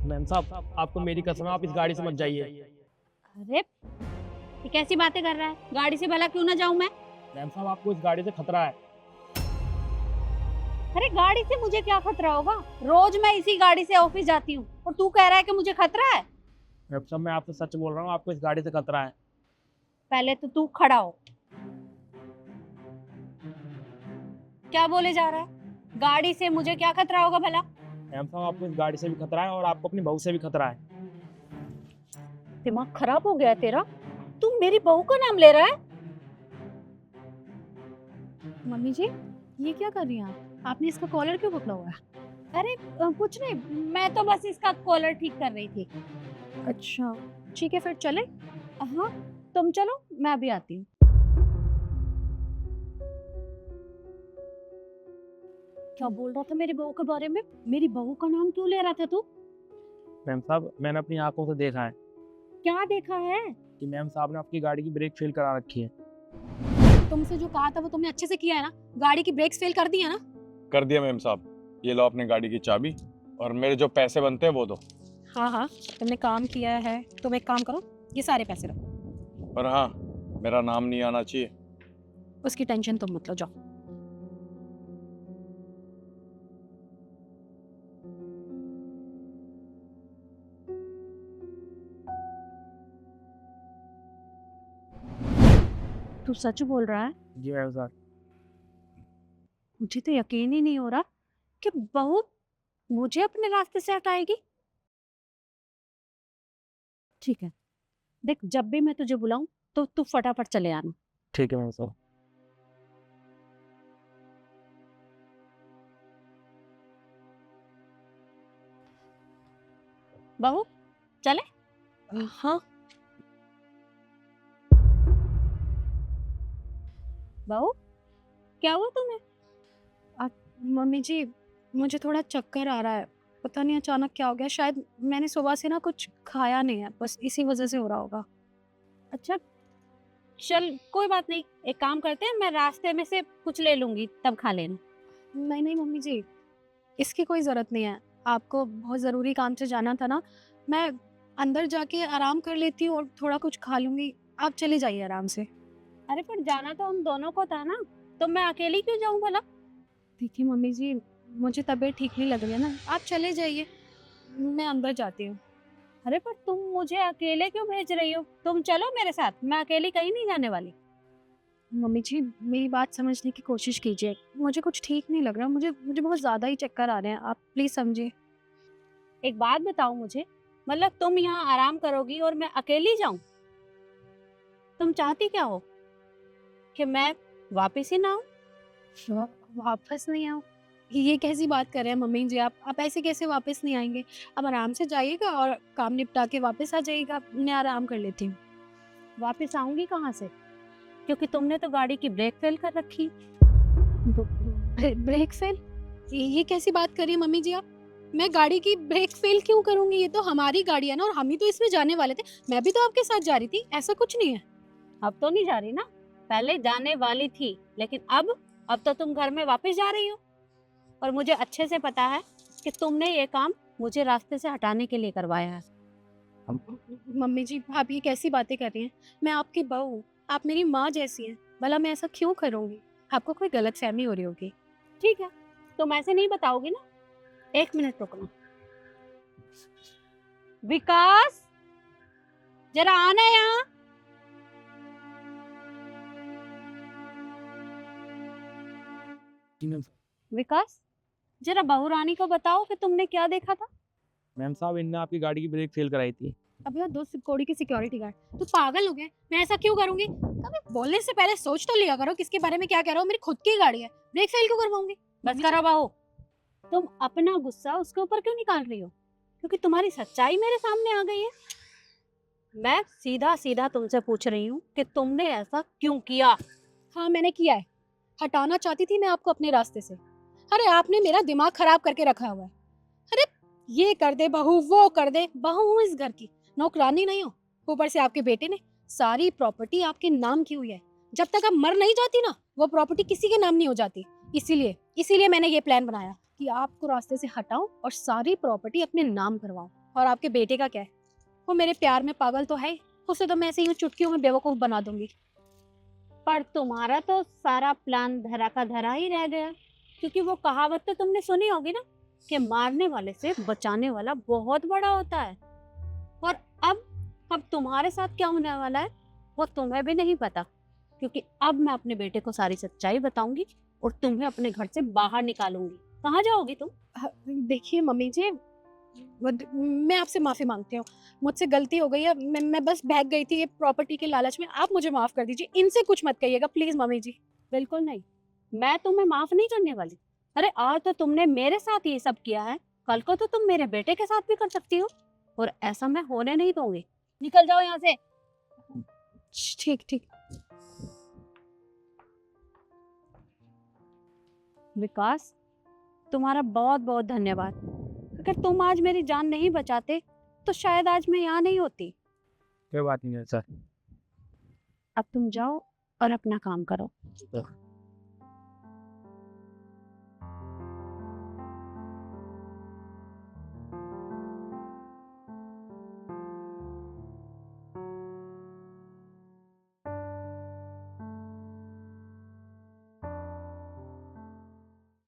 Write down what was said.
Ma'am साहब आपको मेरी कसम है, आप इस गाड़ी से मत जाइए। अरे ये कैसी बातें कर रहा है? गाड़ी से भला क्यों ना जाऊं मैं? मैम साहब आपको इस गाड़ी से खतरा है। अरे गाड़ी से मुझे क्या खतरा होगा? रोज मैं इसी गाड़ी से ऑफिस जाती हूँ और तू कह रहा है कि मुझे खतरा है। मैम साहब मैं आपसे सच बोल रहा हूँ, आपको इस गाड़ी से खतरा है। पहले तो तू खड़ा हो। क्या बोले जा रहा है? गाड़ी से मुझे क्या खतरा होगा भला? मैम साहब आपको इस गाड़ी से भी खतरा है और आपको अपनी बहू से भी खतरा है। दिमाग खराब हो गया है तेरा? तू मेरी बहू का नाम ले रहा है? मम्मी जी, ये क्या कर रही हैं आप? आपने इसका कॉलर क्यों पकड़ा हुआ है? अरे कुछ नहीं, मैं तो बस इसका कॉलर ठीक कर रही थी। अच्छा, ठीक है फिर चले। हाँ, तुम चलो, मैं अभी आती हूँ। क्या बोल रहा था मेरी बहू के बारे में? मेरी बहू का नाम क्यों ले रहा था तू? मैम साहब मैंने अपनी आंखों से देखा है क्या देखा है? कि मैम साहब ने आपकी गाड़ी की ब्रेक फेल करा रखी है। तुमसे जो कहा था वो तुमने अच्छे से किया है ना? गाड़ी की ब्रेक्स फेल कर दी है ना? कर दिया मैम साहब। ये लो अपनी गाड़ी की चाबी और मेरे जो पैसे बनते हैं वो दो। हाँ हाँ, तुमने काम किया है। तुम एक काम करो, ये सारे पैसे रखो। पर हाँ, मेरा नाम नहीं आना चाहिए। उसकी टेंशन तुम मत लो, जाओ। तू सच बोल रहा है? जी मैम साहब। मुझे तो यकीन ही नहीं हो रहा कि बहू मुझे अपने रास्ते से हटाएगी। ठीक है, देख जब भी मैं तुझे बुलाऊं तो तू फटाफट चले आना। ठीक है मैम साहब। बहू चले? हाँ। बहू क्या हुआ तुम्हें? मम्मी जी, मुझे थोड़ा चक्कर आ रहा है। पता नहीं अचानक क्या हो गया। शायद मैंने सुबह से ना कुछ खाया नहीं है, बस इसी वजह से हो रहा होगा। अच्छा चल कोई बात नहीं, एक काम करते हैं, मैं रास्ते में से कुछ ले लूंगी तब खा लेना। नहीं नहीं मम्मी जी, इसकी कोई ज़रूरत नहीं है। आपको बहुत ज़रूरी काम से जाना था ना, मैं अंदर जाके आराम कर लेती हूँ और थोड़ा कुछ खा लूँगी। आप चले जाइए आराम से। अरे पर जाना तो हम दोनों को था ना, तो मैं अकेली क्यों जाऊं भला? देखिए मम्मी जी, मुझे तबीयत ठीक नहीं लग रही है ना, आप चले जाइए, मैं अंदर जाती हूँ। अरे पर तुम मुझे अकेले क्यों भेज रही हो? तुम चलो मेरे साथ, मैं अकेली कहीं नहीं जाने वाली। मम्मी जी, मेरी बात समझने की कोशिश कीजिए। मुझे कुछ ठीक नहीं लग रहा, मुझे मुझे बहुत ज़्यादा ही चक्कर आ रहे हैं। आप प्लीज़ समझिए। एक बात बताओ मुझे, मतलब तुम यहाँ आराम करोगी और मैं अकेली जाऊं? तुम चाहती क्या हो? कि मैं वापस ही ना आऊं? वापस नहीं आओ? ये कैसी बात कर रहे हैं मम्मी जी आप ऐसे कैसे वापस नहीं आएंगे? आप आराम से जाइएगा और काम निपटा के वापस आ जाइएगा। मैं आराम कर लेती हूँ। वापस आऊंगी कहाँ से? क्योंकि तुमने तो गाड़ी की ब्रेक फेल कर रखी। Brake fail? ये कैसी बात कर रही है मम्मी जी आप? मैं गाड़ी की ब्रेक फेल क्यों करूंगी? ये तो हमारी गाड़ी है ना, और हम ही तो इसमें जाने वाले थे। मैं भी तो आपके साथ जा रही थी, ऐसा कुछ नहीं है। अब तो नहीं जा रही ना? पहले जाने वाली थी, लेकिन अब तो तुम घर में वापस जा रही हो। और मुझे अच्छे से पता है कि तुमने ये काम मुझे रास्ते से हटाने के लिए करवाया है। मम्मी जी आप ये कैसी बातें कर रही हैं? मैं आपकी बहू हूँ, आप मेरी माँ जैसी हैं। भला मैं ऐसा क्यों करूँगी? आपको कोई गलतफहमी हो रही होगी। ठीक है, तुम ऐसे नहीं बताओगी ना। एक मिनट रुकना। विकास जरा आना यहाँ। जी मैम साहब। विकास जरा बहू रानी को बताओ कि तुमने क्या देखा था। मैम साहब इनने आपकी गाड़ी की ब्रेक फेल कराई थी। अब यार 2 कौड़ी की सिक्योरिटी गार्ड, तो पागल हो गए? मैं ऐसा क्यों करूंगी? कभी बोलने से पहले सोच तो लिया करो किसके बारे में क्या कह रहा हो। मेरी खुद की गाड़ी है, ब्रेक फेल क्यों करवाऊंगी? बस करो बहू, तुम अपना गुस्सा उसके ऊपर क्यों निकाल रही हो? क्योंकि तुम्हारी सच्चाई मेरे सामने आ गई है। मैं सीधा सीधा तुमसे पूछ रही हूँ कि तुमने ऐसा क्यों किया। हाँ मैंने किया है। हटाना चाहती थी मैं आपको अपने रास्ते से। अरे आपने मेरा दिमाग खराब करके रखा हुआ है। अरे ये कर दे बहू, वो कर दे। बहू हूँ इस घर की, नौकरानी नहीं हो। ऊपर से आपके बेटे ने सारी प्रॉपर्टी आपके नाम की हुई है। जब तक आप मर नहीं जाती ना, वो प्रॉपर्टी किसी के नाम नहीं हो जाती। इसीलिए मैंने ये प्लान बनाया कि आपको रास्ते से हटाऊं और सारी प्रॉपर्टी अपने नाम करवाऊं। और आपके बेटे का क्या है? वो मेरे प्यार में पागल तो है ही, उसे तो मैं ऐसे ही चुटकियों में बेवकूफ बना दूंगी। पर तुम्हारा तो सारा प्लान धरा का धरा ही रह गया, क्योंकि वो कहावत तो तुमने सुनी होगी ना कि मारने वाले से बचाने वाला बहुत बड़ा होता है। और अब तुम्हारे साथ क्या होने वाला है वो तुम्हें भी नहीं पता, क्योंकि अब मैं अपने बेटे को सारी सच्चाई बताऊंगी और तुम्हें अपने घर से बाहर निकालूंगी। कहाँ जाओगी तुम? देखिए मम्मी जी, मैं आपसे माफी मांगती हूँ, मुझसे गलती हो गई है। मैं बस बहक गई थी ये प्रॉपर्टी के लालच में, आप मुझे माफ कर दीजिए। इनसे कुछ मत कहिएगा प्लीज मम्मी जी। बिल्कुल नहीं, मैं तुम्हें माफ नहीं करने वाली। अरे आज तो तुमने मेरे साथ ये सब किया है, कल को तो तुम मेरे बेटे के साथ भी कर सकती हो, और ऐसा मैं होने नहीं दूंगी। निकल जाओ यहाँ से। ठीक ठीक। विकास, तुम्हारा बहुत बहुत धन्यवाद। अगर तुम आज मेरी जान नहीं बचाते तो शायद आज मैं यहाँ नहीं होती। कोई बात नहीं है सर। अब तुम जाओ और अपना काम करो।